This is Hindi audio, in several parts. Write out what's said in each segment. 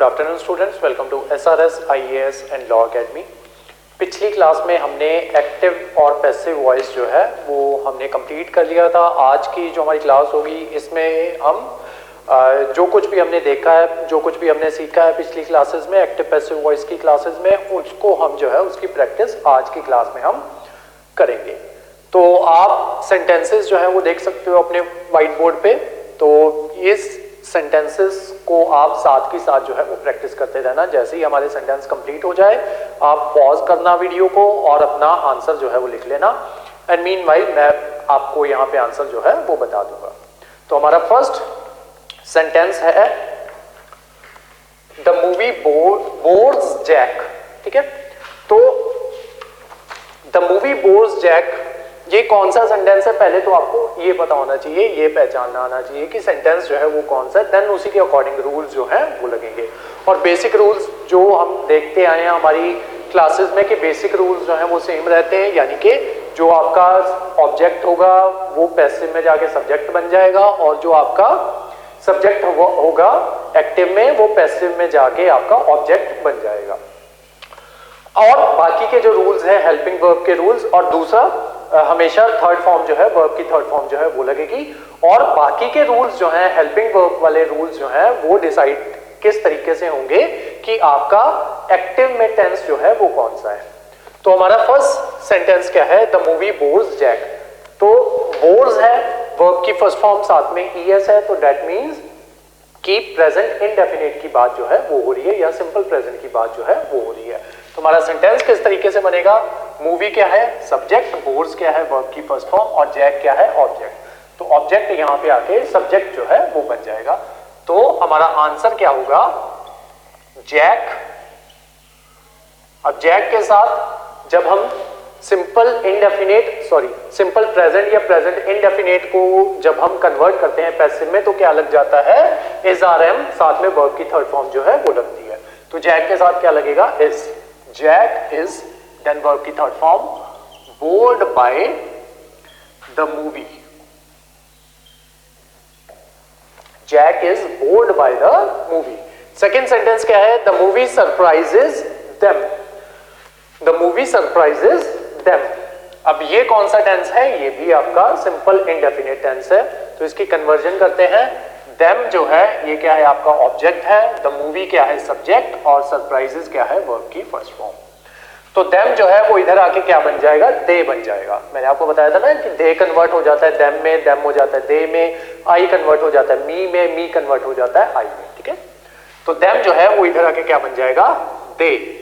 Afternoon students, welcome to SRS IAS and law academy. पिछली क्लास में हमने एक्टिव और पैसिव वॉइस जो है वो हमने कंप्लीट कर लिया था। आज की जो हमारी क्लास होगी इसमें हम जो कुछ भी हमने देखा है, जो कुछ भी हमने सीखा है पिछली क्लासेस में एक्टिव पैसिव वॉइस की क्लासेस में, उसको हम जो है उसकी प्रैक्टिस आज की क्लास में हम करेंगे। तो आप सेंटेंसेस जो है वो देख सकते हो अपने व्हाइट बोर्ड पे। तो इस सेंटेंसेस को आप साथ के साथ जो है वो प्रैक्टिस करते रहना। जैसे ही हमारे सेंटेंस कंप्लीट हो जाए आप पॉज करना वीडियो को और अपना आंसर जो है वो लिख लेना। एंड मीनवाइल मैं आपको यहाँ पे आंसर जो है वो बता दूंगा। तो हमारा फर्स्ट सेंटेंस है द मूवी बोर्स जैक। ठीक है, तो द मूवी बोर्स जैक ये कौन सा सेंटेंस है, पहले तो आपको ये पता होना चाहिए, ये पहचानना आना चाहिए कि सेंटेंस जो है वो कौन सा है। देन उसी के अकॉर्डिंग रूल्स जो है वो लगेंगे। और बेसिक रूल्स जो हम देखते आए हैं हमारी क्लासेस में कि बेसिक रूल्स जो है वो सेम रहते हैं, यानी कि जो आपका ऑब्जेक्ट होगा वो पैसिव में जाके सब्जेक्ट बन जाएगा और जो आपका सब्जेक्ट होगा एक्टिव में वो पैसिव में जाके आपका ऑब्जेक्ट बन जाएगा। और बाकी के जो रूल्स हैं हेल्पिंग वर्ब के रूल्स, और दूसरा हमेशा थर्ड फॉर्म जो है वर्ब की थर्ड फॉर्म जो है वो लगेगी। और बाकी के रूल्स जो हैं हेल्पिंग वर्ब वाले रूल्स जो हैं वो डिसाइड किस तरीके से होंगे कि आपका एक्टिव में टेंस जो है वो कौन सा है। तो हमारा फर्स्ट सेंटेंस क्या है, द मूवी बोर्स जैक। तो बोर्स है, वर्ब की फर्स्ट फॉर्म साथ में ES है, तो दैट मीन्स कि प्रेजेंट इंडेफिनिट की बात जो है वो हो रही है या सिंपल प्रेजेंट की बात जो है वो हो रही है। तो हमारा सेंटेंस किस तरीके से बनेगा, मूवी क्या है सब्जेक्ट, बोर्स क्या है वर्ब की फर्स्ट फॉर्म और जैक क्या है ऑब्जेक्ट। तो ऑब्जेक्ट यहाँ पे आके सब्जेक्ट जो है वो बन जाएगा। तो हमारा आंसर क्या होगा, जैक। अब जैक के साथ जब हम सिंपल प्रेजेंट या प्रेजेंट इंडेफिनिट को जब हम कन्वर्ट करते हैं पैसिव में तो क्या लग जाता है, इज RM, साथ में वर्ब की थर्ड फॉर्म जो है वो लगती है। तो जैक के साथ क्या लगेगा, is. Jack is, then verb की third form, bored by the movie. Jack is bored by the movie. Second sentence क्या है, the movie surprises them. The movie surprises them. अब ये कौन सा टेंस है, ये भी आपका सिंपल इंडेफिनिट टेंस है। तो इसकी कन्वर्जन करते हैं। देम जो है ये क्या है आपका ऑब्जेक्ट है, द मूवी क्या है सब्जेक्ट और सरप्राइजेज क्या है वर्ब की फर्स्ट फॉर्म। तो देम जो है वो इधर आके क्या बन जाएगा, दे बन जाएगा। मैंने आपको बताया था ना कि दे कन्वर्ट हो जाता है देम में, देम हो जाता है दे में, आई कन्वर्ट हो जाता है मी में, मी कन्वर्ट हो जाता है आई में। ठीक है, तो देम जो है वो इधर आके क्या बन जाएगा, दे।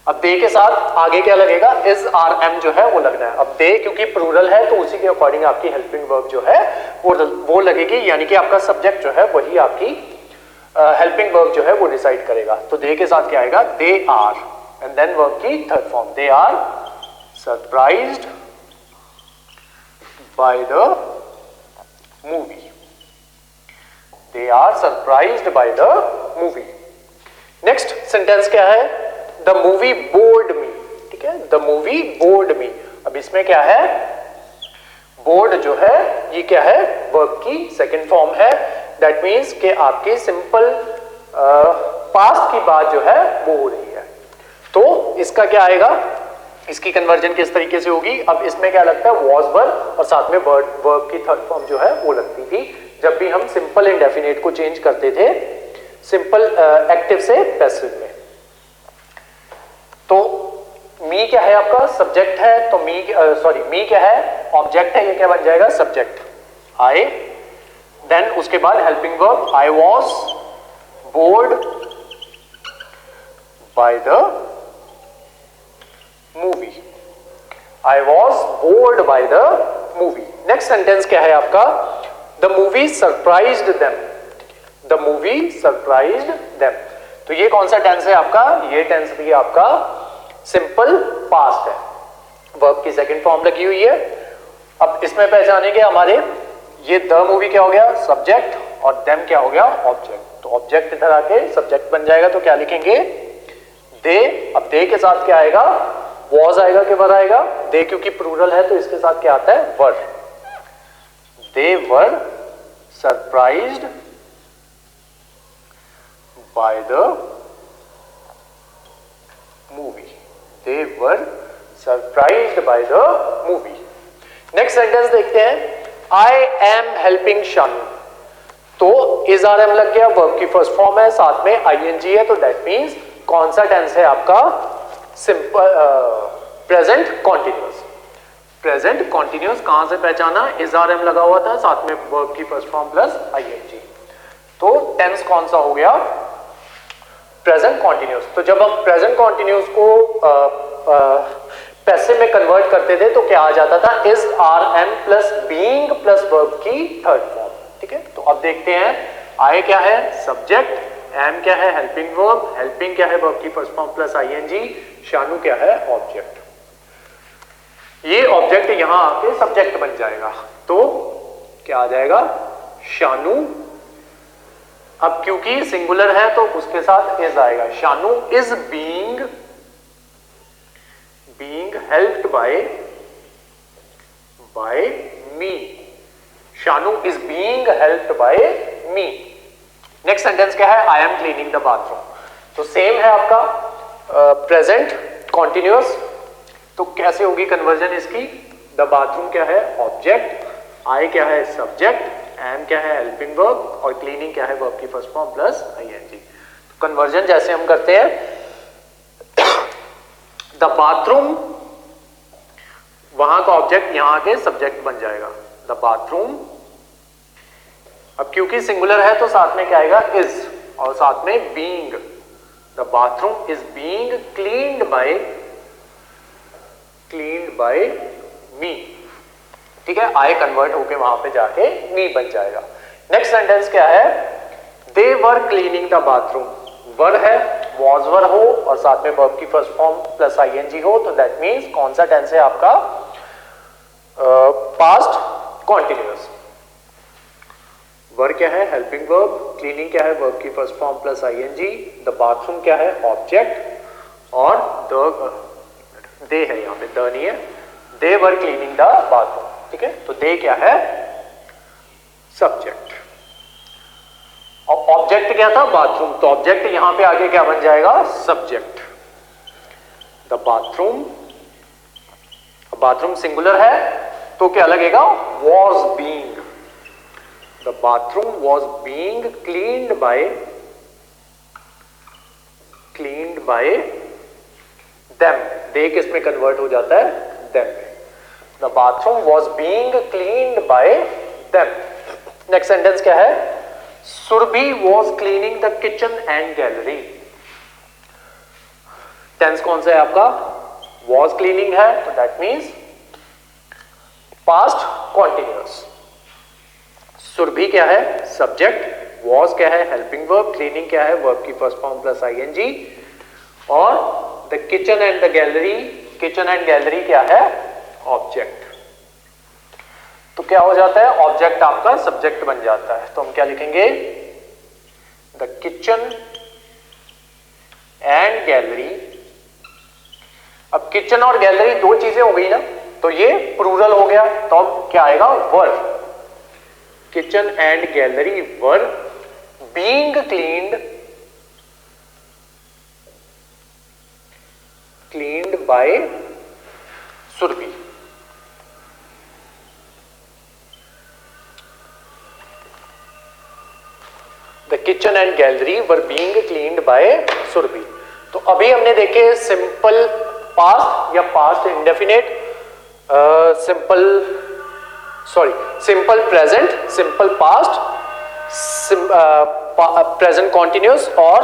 अब दे के साथ आगे क्या लगेगा, इज RM जो है वो लगना है। अब दे क्योंकि प्लूरल है तो उसी के अकॉर्डिंग आपकी हेल्पिंग वर्ब जो है वो लगेगी, यानी कि आपका सब्जेक्ट जो है वही आपकी हेल्पिंग वर्ब जो है वो डिसाइड करेगा। तो दे के साथ क्या आएगा, they are, and then verb की third form, they are surprised by the movie. They are surprised by the movie. Next sentence क्या है, द मूवी बोर्ड मी। ठीक है, द मूवी बोर्ड मी। अब इसमें क्या है, बोर्ड जो है ये क्या है वर्ब की सेकंड फॉर्म है। दैट मीन्स कि आपकी सिंपल पास्ट की बात जो है वो हो रही है। तो इसका क्या आएगा, इसकी कन्वर्जन किस तरीके से होगी। अब इसमें क्या लगता है, वॉज वर्ब और साथ में वर्ब की थर्ड फॉर्म जो है वो लगती थी जब भी हम सिंपल इंडेफिनिट को चेंज करते थे सिंपल एक्टिव से पैसिव में। तो मी क्या है आपका सब्जेक्ट है, तो मी क्या है ऑब्जेक्ट है, ये क्या बन जाएगा सब्जेक्ट आई। देन उसके बाद helping verb, I was bored by the movie. I was bored by the movie. Next sentence क्या है आपका, the movie surprised them. The movie surprised them. तो ये कौन सा टेंस है आपका, ये टेंस भी आपका सिंपल पास्ट है, वर्ब की सेकंड फॉर्म लगी हुई है। अब इसमें पहचानेंगे हमारे ये द मूवी क्या हो गया सब्जेक्ट और देम क्या हो गया ऑब्जेक्ट। तो ऑब्जेक्ट इधर आके सब्जेक्ट बन जाएगा, तो क्या लिखेंगे, दे। अब दे के साथ क्या आएगा, वॉज आएगा कि वर आएगा, दे क्योंकि प्लूरल है तो इसके साथ क्या आता है were. They were surprised by the movie. They were surprised by the movie. Next sentence देखते हैं, I am helping शानू। तो is RM लग गया, वर्ब की फर्स्ट फॉर्म है, साथ में ing है, तो दैट मीन्स कौन सा टेंस है आपका? Simple present continuous. Present continuous कहां से पहचाना? is RM लगा हुआ था, साथ में वर्ब की फर्स्ट फॉर्म प्लस ing। तो टेंस कौन सा हो गया? Present continuous. तो जब हम प्रेजेंट कॉन्टिन्यूअस को पैसिव में कन्वर्ट करते थे तो क्या आ जाता था? Is are am plus being plus verb की थर्ड फॉर्म। ठीक है, तो अब देखते हैं, आई क्या है? सब्जेक्ट, एम क्या है? हेल्पिंग वर्ब, हेल्पिंग क्या है? वर्ब की first form plus ING, Shanu क्या है? ऑब्जेक्ट। ये ऑब्जेक्ट यहां आके सब्जेक्ट बन जाएगा, तो क्या आ जाएगा? शानू। अब क्योंकि सिंगुलर है तो उसके साथ इज आएगा। Shanu is being helped by me. Shanu is being helped by me. Next sentence क्या है? I am cleaning the bathroom। तो सेम है आपका प्रेजेंट कॉन्टिन्यूअस। तो कैसे होगी कन्वर्जन इसकी? द बाथरूम क्या है? ऑब्जेक्ट, I क्या है? सब्जेक्ट, am क्या है? हेल्पिंग वर्ब, और क्लीनिंग क्या है? वर्ब की फर्स्ट फॉर्म प्लस आईएनजी। तो कन्वर्जन जैसे हम करते हैं, द बाथरूम वहां का ऑब्जेक्ट यहां के सब्जेक्ट बन जाएगा, द बाथरूम। अब क्योंकि सिंगुलर है तो साथ में क्या आएगा? इज, और साथ में being. The bathroom is being cleaned by me. ठीक है, आई कन्वर्ट होके वहां पे जाके मी बन जाएगा। नेक्स्ट सेंटेंस क्या है? दे वर क्लीनिंग द बाथरूम। वर है, वॉज वर हो, और साथ में वर्ब की फर्स्ट फॉर्म प्लस आईएनजी हो, तो दैट मीन्स कौन सा टेंस है आपका? Past continuous. वर क्या है? हेल्पिंग वर्ब, क्लीनिंग क्या है? वर्ब की first form plus ING, the bathroom क्या है? ऑब्जेक्ट, और द दे है, यहां पे द नहीं है, दे वर क्लीनिंग द बाथरूम। ठीक है, तो दे क्या है? सब्जेक्ट। और ऑब्जेक्ट क्या था? बाथरूम। तो ऑब्जेक्ट यहां पे आगे क्या बन जाएगा? Subject. The bathroom, bathroom singular है तो क्या लगेगा? Was being. The bathroom was being cleaned by them. They किस में कन्वर्ट हो जाता है? देम में। The bathroom was being cleaned by them. Next sentence क्या है? Surabhi was cleaning the kitchen and gallery. Tense कौन सा है आपका? वॉज क्लीनिंग है, तो that means past continuous. Surabhi क्या है? सब्जेक्ट, वॉज क्या है? हेल्पिंग वर्ब, क्लीनिंग क्या है? वर्ब की फर्स्ट फॉर्म प्लस आईएनजी, और the kitchen and the gallery, kitchen and gallery क्या है? ऑब्जेक्ट। तो क्या हो जाता है? ऑब्जेक्ट आपका सब्जेक्ट बन जाता है। तो हम क्या लिखेंगे? The kitchen and gallery. अब किचन और गैलरी दो चीजें हो गई ना, तो ये प्लूरल हो गया, तो अब क्या आएगा? Were. Kitchen and gallery were being cleaned by Surabhi. The kitchen and gallery were being cleaned by Surabhi. तो अभी हमने देखे सिंपल पास्ट या past indefinite, simple present, simple past, present continuous और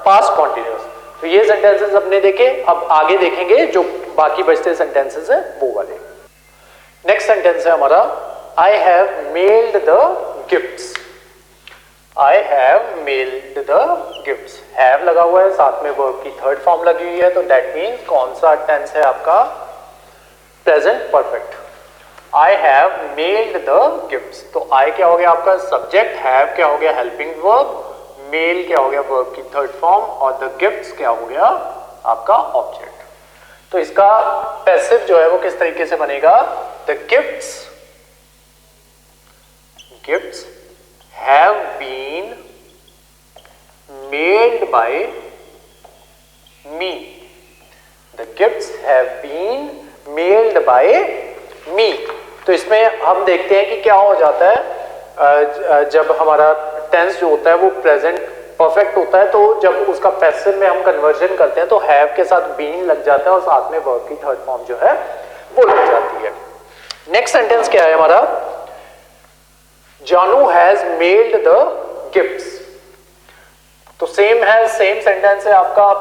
पास्ट कॉन्टिन्यूअस। तो ये सेंटेंसेस हमने देखे। अब आगे देखेंगे जो बाकी बचते सेंटेंसेस है वो वाले। नेक्स्ट सेंटेंस है हमारा, I have meld the gifts. I have mailed the gifts। have लगा हुआ है, साथ में वर्ब की थर्ड फॉर्म लगी हुई है, तो दैट मीन्स कौन सा टेंस है आपका? Present perfect. I have mailed the gifts। तो I क्या हो गया आपका? सब्जेक्ट, have क्या हो गया? हेल्पिंग वर्ब, मेल क्या हो गया? वर्ब की थर्ड फॉर्म, और द गिफ्ट्स क्या हो गया? आपका ऑब्जेक्ट। तो इसका पैसिव जो है वो किस तरीके से बनेगा? The gifts have been mailed by me, the gifts have been mailed by me. तो इसमें हम देखते हैं कि क्या हो जाता है जब हमारा टेंस जो होता है वो प्रेजेंट परफेक्ट होता है, तो जब उसका पैसिव में हम कन्वर्जन करते हैं तो हैव के साथ बीन लग जाता है और साथ में वर्ब की थर्ड फॉर्म जो है वो लग जाती है। नेक्स्ट सेंटेंस क्या है हमारा, जानू हैज मेल्ड द गिफ्ट्स। तो सेम है, सेम सेंटेंस है आपका,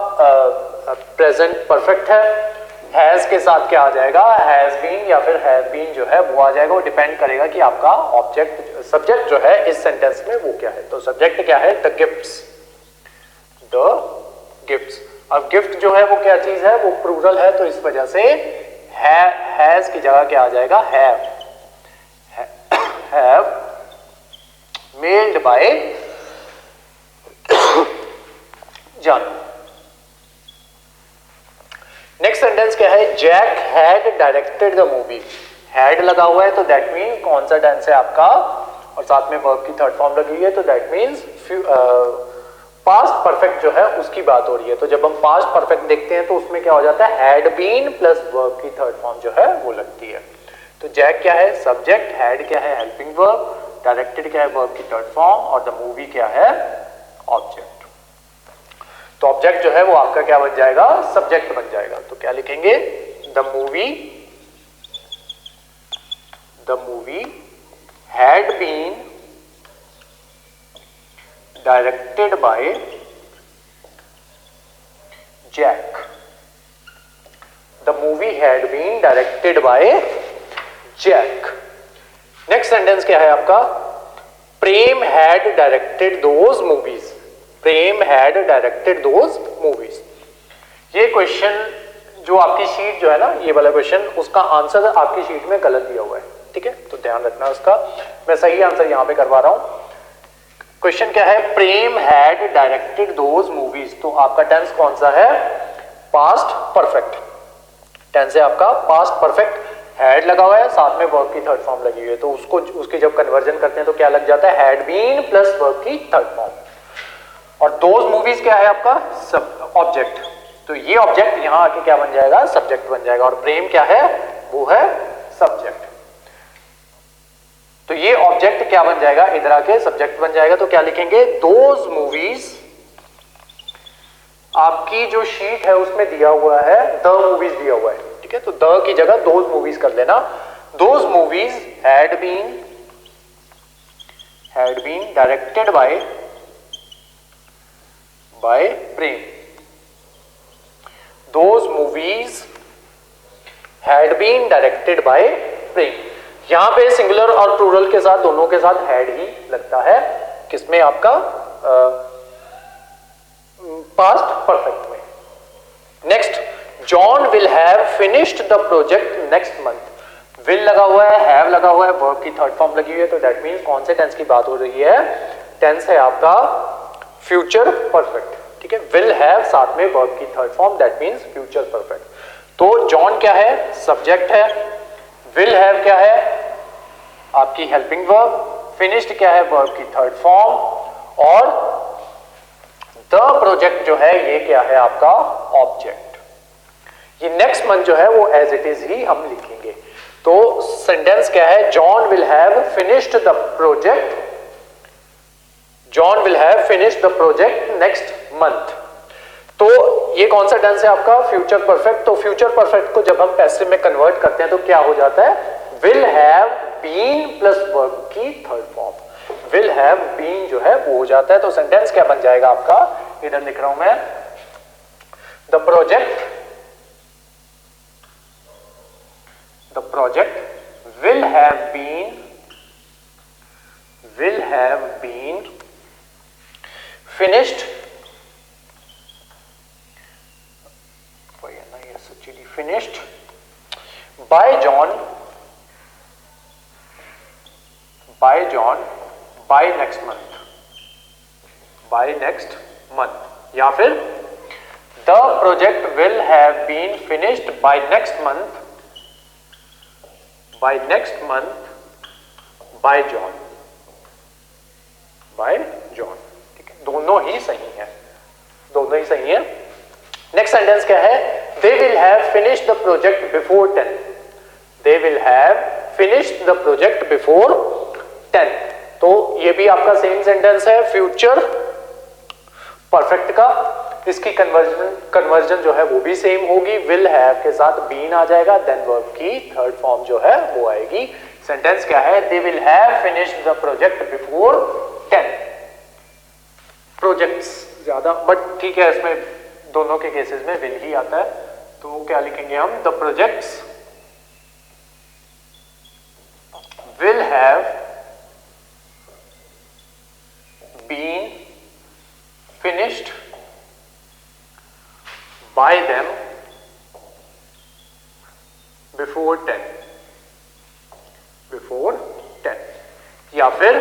प्रेजेंट परफेक्ट है, हैज के साथ क्या आ जाएगा, हैज बीन या फिर हैव बीन जो है वो आ जाएगा। वो डिपेंड करेगा कि आपका ऑब्जेक्ट सब्जेक्ट जो है इस सेंटेंस में वो क्या है। तो सब्जेक्ट क्या है, द गिफ्ट्स, द गिफ्ट्स। अब गिफ्ट जो है वो क्या चीज है, वो प्लूरल है, तो इस वजह से हैज की जगह क्या आ जाएगा, have mailed by Janu. Next sentence क्या है, Jack had directed the movie. Had लगा हुआ है तो दैट मीन कौन सा टेंस है आपका, और साथ में वर्ब की थर्ड फॉर्म लगी है तो दैट मीन्स पास्ट परफेक्ट जो है उसकी बात हो रही है। तो जब हम पास्ट परफेक्ट देखते हैं तो उसमें क्या हो जाता है, हैड बीन प्लस वर्ब की थर्ड फॉर्म जो है वो लगती है। तो जैक क्या है, सब्जेक्ट, हैड क्या है, हेल्पिंग वर्ब, डायरेक्टेड क्या है, वर्ब की थर्ड फॉर्म, और द मूवी क्या है, ऑब्जेक्ट। तो ऑब्जेक्ट जो है वो आपका क्या बन जाएगा, सब्जेक्ट बन जाएगा। तो क्या लिखेंगे, the movie had been directed by Jack. The movie had been directed by Jack. Next sentence क्या है आपका, Prem had directed those movies. Prem had directed those movies. ये क्वेश्चन जो आपकी शीट जो है ना, ये वाला क्वेश्चन, उसका आंसर आपकी शीट में गलत दिया हुआ है, ठीक है, तो ध्यान रखना उसका। मैं सही आंसर यहां पे करवा रहा हूं। क्वेश्चन क्या है, प्रेम हैड डायरेक्टेड दोज मूवीज। तो आपका टेंस कौन सा है, पास्ट परफेक्ट टेंस है आपका, पास्ट परफेक्ट। हैड लगा हुआ है, साथ में वर्ब की थर्ड फॉर्म लगी हुई है, तो उसकी जब कन्वर्जन करते हैं तो क्या लग जाता है, हैड बीन प्लस वर्ब की थर्ड फॉर्म। और दोज मूवीज क्या है आपका, सब ऑब्जेक्ट। तो ये ऑब्जेक्ट यहां आके क्या बन जाएगा, सब्जेक्ट बन जाएगा। और प्रेम क्या है, वो है सब्जेक्ट। तो ये ऑब्जेक्ट क्या बन जाएगा, इधर आके सब्जेक्ट बन जाएगा। तो क्या लिखेंगे, दोज मूवीज। आपकी जो शीट है उसमें दिया हुआ है द मूवीज दिया हुआ है, ठीक है, तो द की जगह दोज मूवीज कर लेना। Those movies had been directed by Prem. Those movies had been directed by Prem. यहां पे सिंगुलर और प्लूरल के साथ, दोनों के साथ हैड ही लगता है, किसमें आपका पास्ट परफेक्ट में। Next, John will have finished the project next month. Will लगा हुआ है, हैव लगा हुआ है, वर्ब की थर्ड फॉर्म लगी हुई है, तो दैट मीन्स कौन से टेंस की बात हो रही है, टेंस है आपका फ्यूचर परफेक्ट, ठीक है। विल हैव साथ में वर्ब की third form, that means future perfect. तो जॉन क्या है, सब्जेक्ट है, विल हैव क्या है आपकी हेल्पिंग वर्ब, फिनिश्ड क्या है वर्ब की थर्ड फॉर्म, और द प्रोजेक्ट जो है ये क्या है आपका ऑब्जेक्ट। ये नेक्स्ट मंथ जो है वो एज इट इज ही हम लिखेंगे। तो सेंटेंस क्या है, John will have finished the project, John will have finished the project next month. तो ये कौन सा टेंस है आपका, फ्यूचर परफेक्ट। तो फ्यूचर परफेक्ट को जब हम पैसिव में कन्वर्ट करते हैं तो क्या हो जाता है, will have been plus verb की third form. Will have been जो है वो हो जाता है। तो सेंटेंस क्या बन जाएगा आपका, इधर लिख रहा हूं मैं, the project will have been finished by John by next month, या फिर the project will have been finished by next month by John, दोनों ही सही है, दोनों ही सही है। नेक्स्ट सेंटेंस क्या है? They will have finished the project before 10। They will have finished the project before 10। तो ये भी आपका सेम सेंटेंस है, फ्यूचर परफेक्ट का। इसकी कन्वर्जन जो है वो भी सेम होगी, विल हैव के साथ बीन आ जाएगा, देन वर्ब की थर्ड फॉर्म जो है वो आएगी। सेंटेंस क्या है? They will have finished the project before 10। Projects ज्यादा, बट ठीक है, इसमें दोनों के केसेस में विल ही आता है, तो क्या लिखेंगे हम? The projects will have been finished by them before 10, before 10, या फिर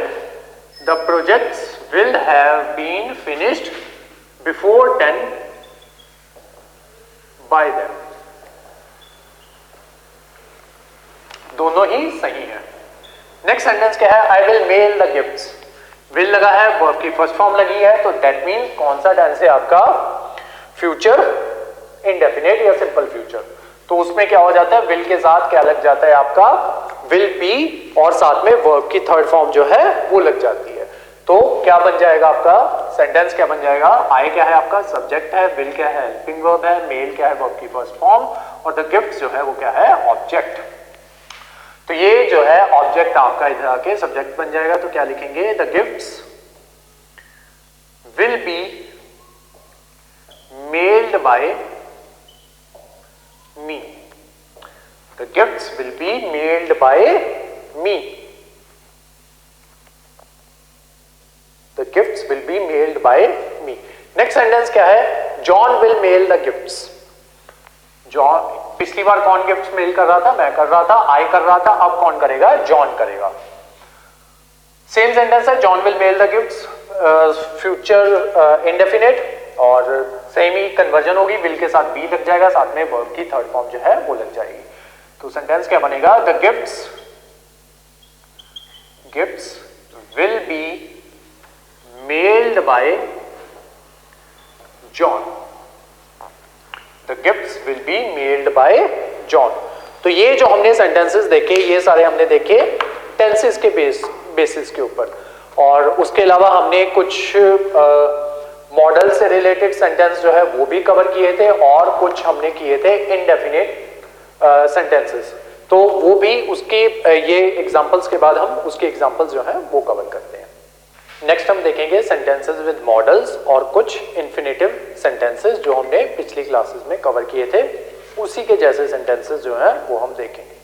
the projects will have been finished before 10 by them। दोनों ही सही है। नेक्स्ट सेंटेंस क्या है? I will mail the gifts। Will लगा है, वर्ब की फर्स्ट फॉर्म लगी है, तो दैट मीन कौन सा टेंस है आपका? फ्यूचर इंडेफिनिट या सिंपल फ्यूचर। तो उसमें क्या हो जाता है? विल के साथ क्या लग जाता है आपका? विल बी, और साथ में वर्ब की थर्ड फॉर्म जो है वो लग जाती है। तो क्या बन जाएगा आपका सेंटेंस? क्या बन जाएगा? आई क्या है आपका? सब्जेक्ट है, विल क्या है? हेल्पिंग वर्ब है, मेल क्या है? वर्ब की फर्स्ट फॉर्म, और द गिफ्ट जो है वो क्या है? ऑब्जेक्ट। तो ये जो है ऑब्जेक्ट आपका इधर आके सब्जेक्ट बन जाएगा, तो क्या लिखेंगे? The gifts will be mailed by me. The gifts will be mailed by me. The gifts will be mailed by me. Next sentence क्या है? John will mail the gifts. John, पिछली बार कौन गिफ्ट्स मेल कर रहा था? मैं कर रहा था, आई कर रहा था, अब कौन करेगा? जॉन करेगा। सेम सेंटेंस है, John will mail the gifts, future indefinite, और सेम ही कन्वर्जन होगी, विल के साथ बी लग जाएगा, साथ में वर्ब की थर्ड फॉर्म जो है वो लग जाएगी। तो सेंटेंस क्या बनेगा? The gifts will be mailed bye John. The gifts will be mailed by John। तो ये जो हमने सेंटेंसेस देखे, ये सारे हमने देखे टेंसेस के बेसिस के ऊपर, और उसके अलावा हमने कुछ मॉडल से रिलेटेड सेंटेंस जो है वो भी कवर किए थे, और कुछ हमने किए थे इनडेफिनिट सेंटेंसेस। तो वो भी उसके ये एग्जांपल्स के बाद हम उसके एग्जांपल्स जो है वो कवर करते हैं। नेक्स्ट हम देखेंगे सेंटेंसेस विद मॉडल्स और कुछ इन्फिनेटिव सेंटेंसेस जो हमने पिछली क्लासेस में कवर किए थे, उसी के जैसे सेंटेंसेस जो हैं वो हम देखेंगे।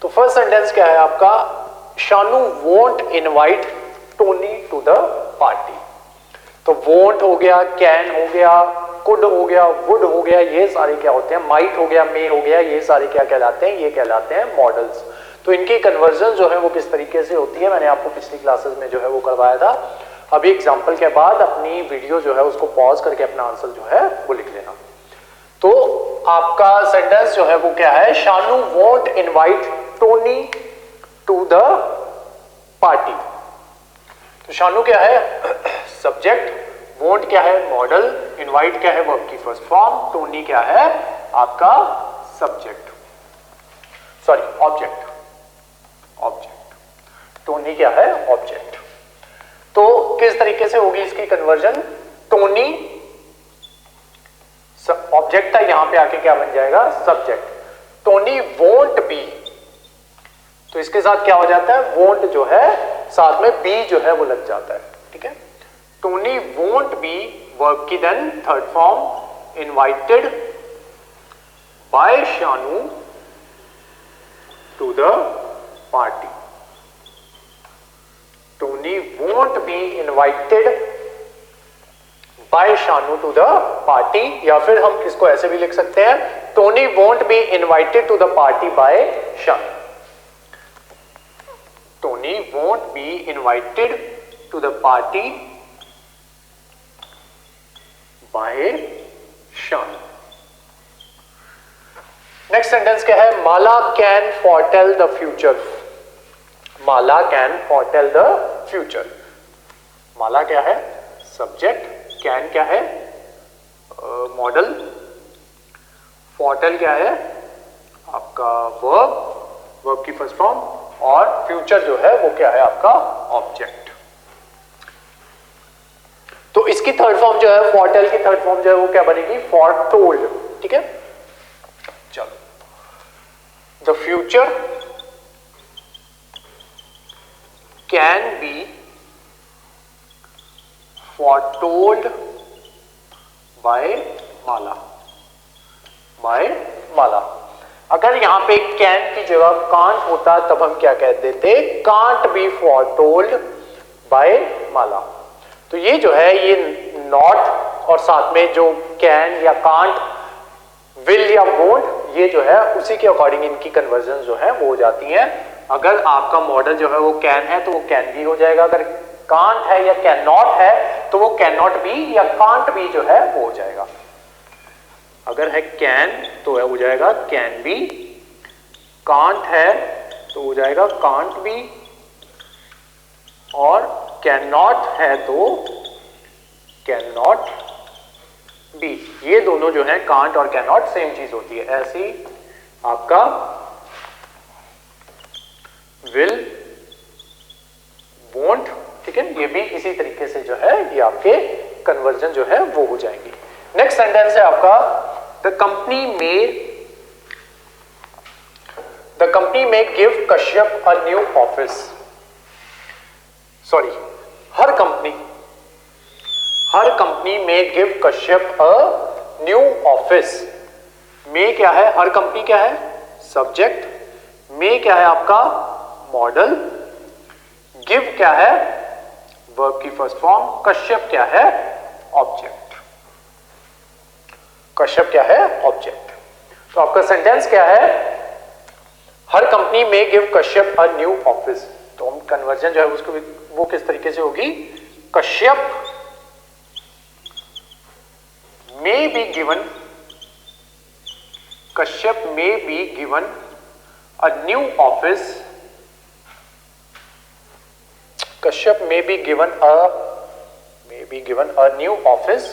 तो फर्स्ट सेंटेंस क्या है आपका? Shanu won't invite Tony to the party. तो वोंट हो गया, कैन हो गया, कुड हो गया, वुड हो गया, ये सारे क्या होते हैं? माइट हो गया, मे हो गया, ये सारे क्या कहलाते हैं? ये कहलाते हैं मॉडल्स। तो इनकी कन्वर्जन जो है वो किस तरीके से होती है, मैंने आपको पिछली क्लासेस में जो है वो करवाया था। अभी एग्जाम्पल के बाद अपनी वीडियो जो है उसको पॉज करके अपना आंसर जो है वो लिख लेना। तो आपका सेंटेंस जो है वो क्या है? Shanu won't invite Tony to the party. तो शानू क्या है? सब्जेक्ट, वोंट क्या है? मॉडल, इनवाइट क्या है? वर्ब की फर्स्ट फॉर्म, टोनी क्या है? आपका सब्जेक्ट, सॉरी ऑब्जेक्ट। टोनी क्या है? ऑब्जेक्ट। तो किस तरीके से होगी इसकी कन्वर्जन? टोनी ऑब्जेक्ट था, यहां पे आके क्या बन जाएगा? सब्जेक्ट। टोनी वोंट बी, तो इसके साथ क्या हो जाता है? वोंट जो है साथ में बी जो है वो लग जाता है, ठीक है? टोनी वोंट बी, वर्ब की then third form, invited by Shanu to the party. Tony won't be invited by Shanu to the party, या फिर हम इसको ऐसे भी लिख सकते हैं, Tony won't be invited to the party by Shanu। Tony won't be invited to the party by Shanu। Next sentence क्या है? Mala can foretell the future। Mala can foretell the future। Mala क्या है? सब्जेक्ट, कैन क्या है मॉडल, फॉर्टेल क्या है आपका वर्ब, वर्ब की फर्स्ट फॉर्म, और फ्यूचर जो है वो क्या है आपका ऑब्जेक्ट। तो इसकी थर्ड फॉर्म जो है, फॉर्टेल की थर्ड फॉर्म जो है वो क्या बनेगी, फॉरटोल्ड। ठीक है, चलो, the future can be foretold by Mala, by माला। अगर यहां पे कैन की जगह कांट होता तब हम क्या कह देते, कांट बी foretold by माला। तो ये जो है ये नॉट और साथ में जो कैन या कांट, विल या वोंट, ये जो है उसी के अकॉर्डिंग इनकी कन्वर्जन जो है वो हो जाती है। अगर आपका मॉडल जो है वो कैन है तो वो कैन भी हो जाएगा, अगर कांट है या कैन नॉट है तो वो कैन नॉट बी या कांट बी जो है वो हो जाएगा। अगर है कैन तो है हो जाएगा कैन बी, कांट है तो हो जाएगा कांट बी, और कैन नॉट है तो कैन नॉट बी। ये दोनों जो है कांट और कैन नॉट सेम चीज होती है। ऐसी आपका विल, वोंट, ठीक है, ये भी इसी तरीके से जो है ये आपके कन्वर्जन जो है वो हो जाएंगी। नेक्स्ट सेंटेंस है आपका the company may give Kashyap a new office. Sorry, her company may give Kashyap a new office. May क्या है, हर कंपनी क्या है सब्जेक्ट, में क्या है आपका मॉडल, गिव क्या है वर्ब की फर्स्ट फॉर्म, कश्यप क्या है ऑब्जेक्ट, कश्यप क्या है ऑब्जेक्ट। तो आपका सेंटेंस क्या है, हर company may give Kashyap a new office. तो हम कन्वर्जन जो है उसको वो किस तरीके से होगी, कश्यप में बी गिवन, कश्यप में be given a new office, Kashyap may be given a new office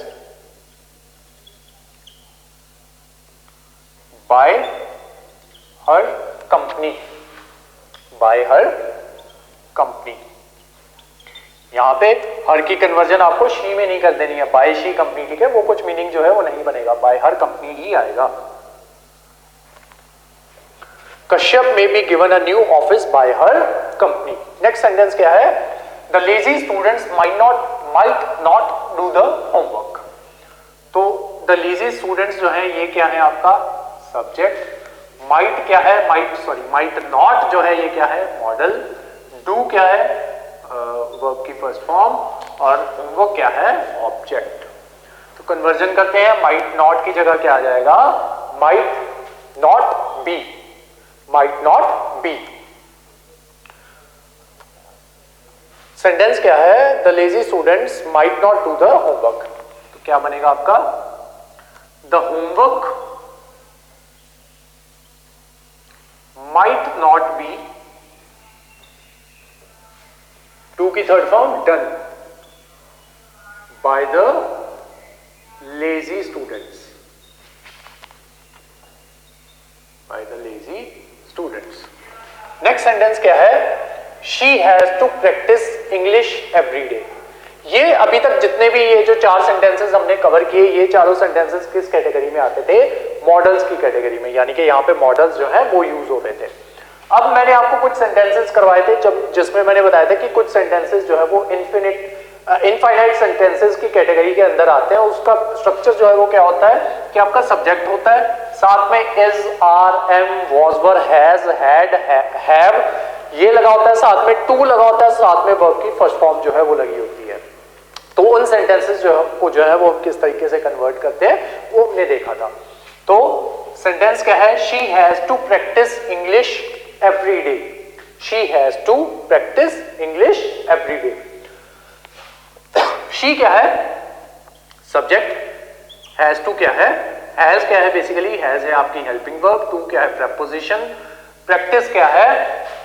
by her company, यहां पे हर की कन्वर्जन आपको शी में नहीं कर देनी है, बाय शी कंपनी, ठीक है, वो कुछ मीनिंग जो है वो नहीं बनेगा, बाय हर कंपनी ही आएगा। कश्यप में be given a new office by her company. Next sentence क्या है, the lazy students might not do the homework. तो द लेजी स्टूडेंट्स जो है ये क्या है आपका सब्जेक्ट, माइट क्या है, माइट नॉट जो है ये क्या है मॉडल, डू क्या है वर्ब की फर्स्ट फॉर्म, और होमवर्क क्या है ऑब्जेक्ट। तो कन्वर्जन करते हैं, माइट नॉट की जगह क्या आ जाएगा, might not be, might not be. Sentence क्या है, the lazy students might not do the homework. तो क्या बनेगा आपका, the homework might not be, do की third form done, by the lazy students, by the lazy students. Next sentence क्या है, she has to practise English every day. ये अभी तक जितने भी ये जो चार सेंटेंसेस हमने कवर किए, ये चारों सेंटेंसेस किस कैटेगरी में आते थे, मॉडल्स की कैटेगरी में, यानी कि यहाँ पे मॉडल्स जो है वो यूज हो रहे थे। अब मैंने आपको कुछ सेंटेंसेस करवाए थे जिसमें मैंने बताया था कि कुछ सेंटेंसेस जो है वो इनफाइनाइट सेंटेंसेस की कैटेगरी के अंदर आते हैं। उसका स्ट्रक्चर जो है वो क्या होता है कि आपका सब्जेक्ट होता है, साथ में is, are, am, was, were, has, had, have ये लगा होता है, साथ में टू लगा होता है, साथ में वर्ब की फर्स्ट फॉर्म जो है वो लगी होती है। तो उन सेंटेंसेस जो है वो किस तरीके से कन्वर्ट करते हैं वो हमने देखा था। तो सेंटेंस क्या है, she has to practise English every day, she has to practise English every day. She क्या है सब्जेक्ट, हैज टू क्या है, हैज क्या है बेसिकली, हैज है आपकी हेल्पिंग वर्ब, टू क्या है प्रेपोजिशन, प्रैक्टिस क्या है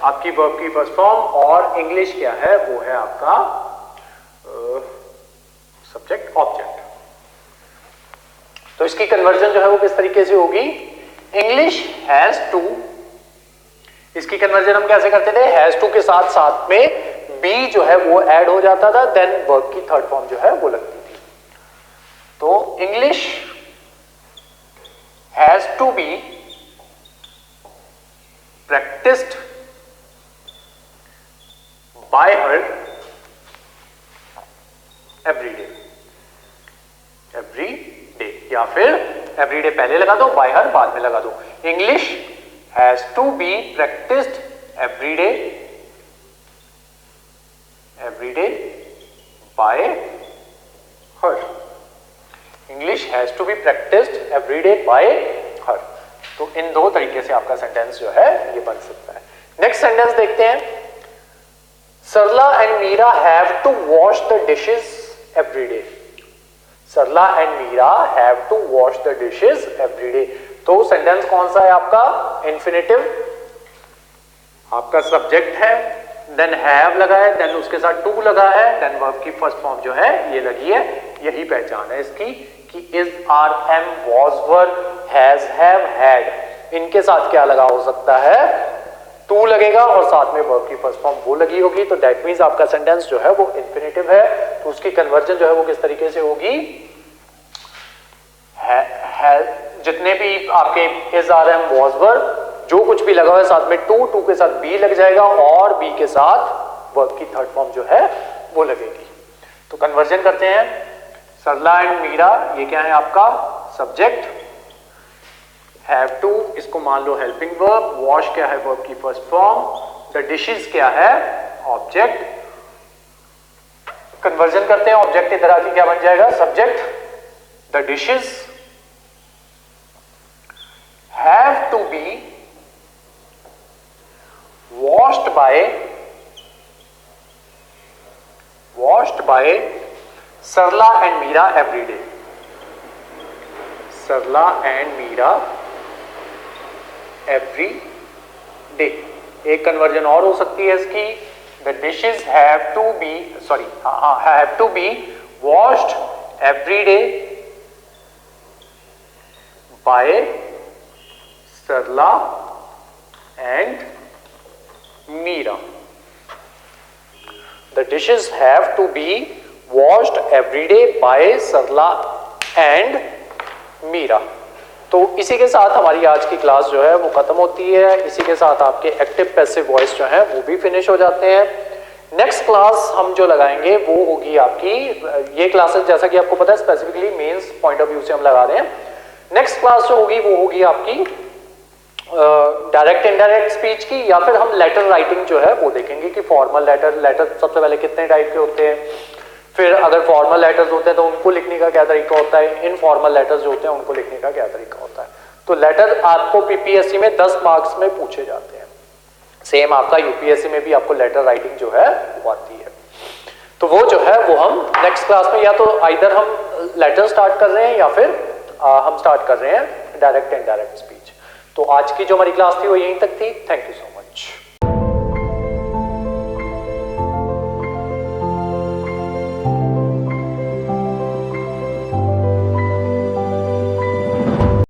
आपकी वर्ब की फर्स्ट फॉर्म, और इंग्लिश क्या है वो है आपका सब्जेक्ट ऑब्जेक्ट। तो इसकी कन्वर्जन जो है वो किस तरीके से होगी, इंग्लिश हैज टू, इसकी कन्वर्जन हम कैसे करते थे, हैज टू के साथ साथ में बी जो है वो ऐड हो जाता था, देन वर्ब की थर्ड फॉर्म जो है वो लगती थी। तो English has to be practised by her every day, every day, या फिर एवरी डे पहले लगा दो, बाय हर बाद में लगा दो। English has to be practised every day, every day by her, English has to be practised every day by her. तो इन दो तरीके से आपका सेंटेंस जो है ये बन सकता है। नेक्स्ट सेंटेंस देखते हैं, Sarla and Meera have to wash the dishes every day, Sarla and Meera have to wash the dishes every day. तो सेंटेंस कौन सा है आपका, इन्फिनेटिव, आपका सब्जेक्ट है, देन हैव लगा है, देन उसके साथ टू लगा है, देन वर्ब की फर्स्ट फॉर्म जो है ये लगी है। यही पहचान है इसकी कि is, are, am, was, were, has, have, had, इनके साथ क्या लगा हो सकता है, टू लगेगा और साथ में वर्ब की फर्स्ट फॉर्म वो लगी होगी। तो दैट मींस आपका सेंटेंस जो है वो इन्फिनेटिव है। तो उसकी कन्वर्जन जो है वो किस तरीके से होगी, जितने भी आपके इज, आर, एम, वॉज, वर, जो कुछ भी लगा हुआ है साथ में टू, टू के साथ बी लग जाएगा और बी के साथ वर्ब की थर्ड फॉर्म जो है वो लगेगी। तो कन्वर्जन करते हैं, सरला एंड मीरा ये क्या है आपका सब्जेक्ट, हैव टू इसको मान लो हेल्पिंग वर्ब, वॉश क्या है वर्ब की फर्स्ट फॉर्म, द डिशेस क्या है ऑब्जेक्ट। कन्वर्जन करते हैं, ऑब्जेक्ट इधर आके क्या बन जाएगा, subject, the dishes have to be washed by Sarla and Meera every day, Sarla and Meera every day। एक कन्वर्जन और हो सकती है इसकी, the dishes have to be washed every day by Sarla and Meera। The dishes have to be washed every day by Sarla and Meera। तो इसी के साथ हमारी आज की क्लास जो है वो खत्म होती है। इसी के साथ आपके एक्टिव पैसिव वॉइस जो है वो भी फिनिश हो जाते हैं। नेक्स्ट क्लास हम जो लगाएंगे वो होगी आपकी, ये क्लासेस जैसा कि आपको पता है specifically men's point of view से हम लगा रहे हैं। नेक्स्ट क्लास जो होगी वो होगी आपकी डायरेक्ट इनडायरेक्ट स्पीच की, या फिर हम लेटर राइटिंग जो है वो देखेंगे कि फॉर्मल लेटर सबसे पहले कितने टाइप के होते हैं, फिर अगर फॉर्मल लेटर्स होते हैं तो उनको लिखने का क्या तरीका होता है, इनफॉर्मल लेटर्स जो होते हैं उनको लिखने का क्या तरीका होता है। तो लेटर आपको पीपीएससी में 10 मार्क्स में पूछे जाते हैं, सेम आपका यूपीएससी में भी आपको लेटर राइटिंग जो है वो आती है। तो वो जो है वो हम नेक्स्ट क्लास में, या तो आइदर हम लेटर स्टार्ट कर रहे हैं या फिर हम स्टार्ट कर रहे हैं डायरेक्ट इनडायरेक्ट स्पीच। तो आज की जो हमारी क्लास थी वो यहीं तक थी। Thank you so much.